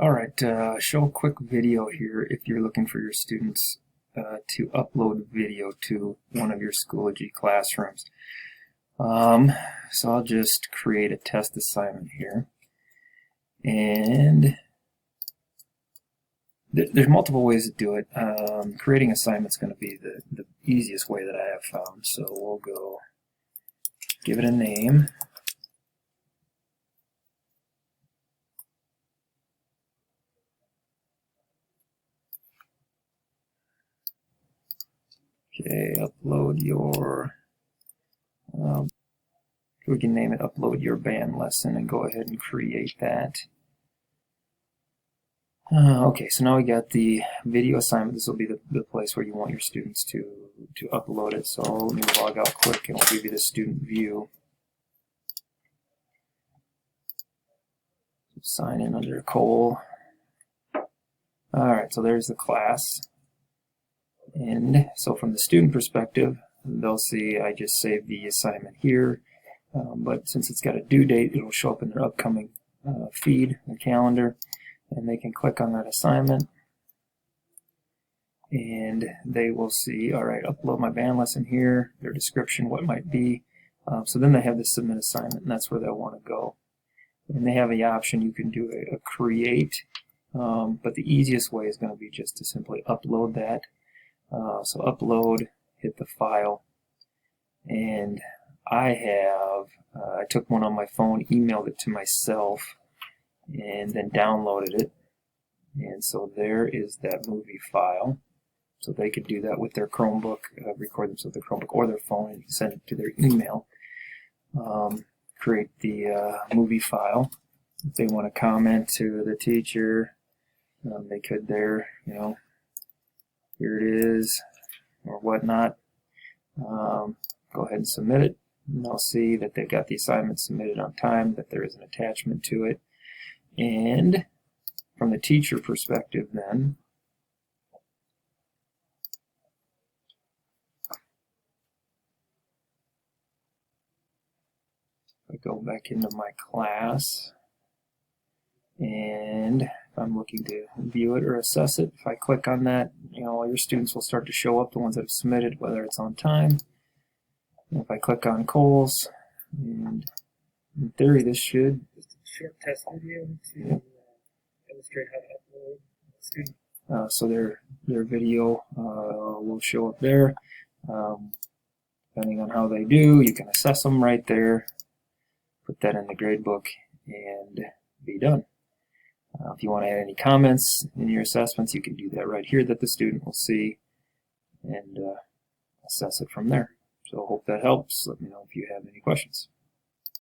Alright, show a quick video here if you're looking for your students to upload video to one of your Schoology classrooms. So I'll just create a test assignment here. And there's multiple ways to do it. Creating assignments is going to be the easiest way that I have found. So we'll go give it a name. Okay, upload your, we can name it upload your band lesson and go ahead and create that. Okay, so now we got the video assignment. This will be the place where you want your students to upload it. So let me log out quick and I'll give you the student view. Sign in under Cole. Alright, so there's the class. And so from the student perspective, they'll see I just saved the assignment here, but since it's got a due date, it'll show up in their upcoming feed, the calendar, and they can click on that assignment, and they will see, all right, upload my band lesson here, their description, what it might be. So then they have the submit assignment, and that's where they'll want to go. And they have the option, you can do a create, but the easiest way is going to be just to simply upload that. So upload, hit the file, and I took one on my phone, emailed it to myself, and then downloaded it. And so there is that movie file. So they could do that with their Chromebook, record themselves with their Chromebook or their phone, and send it to their email. Create the movie file. If they want to comment to the teacher, they could there, here it is, or whatnot. Go ahead and submit it, and they'll see that they've got the assignment submitted on time, that there is an attachment to it. And from the teacher perspective then, I go back into my class, and if I'm looking to view it or assess it, if I click on that, all your students will start to show up, the ones that have submitted, whether it's on time. And if I click on Cole's, and in theory this should... Just a short test video to illustrate how to upload a student. So their video will show up there. Depending on how they do, you can assess them right there, put that in the gradebook, and be done. If you want to add any comments in your assessments, you can do that right here that the student will see and assess it from there. So I hope that helps. Let me know if you have any questions.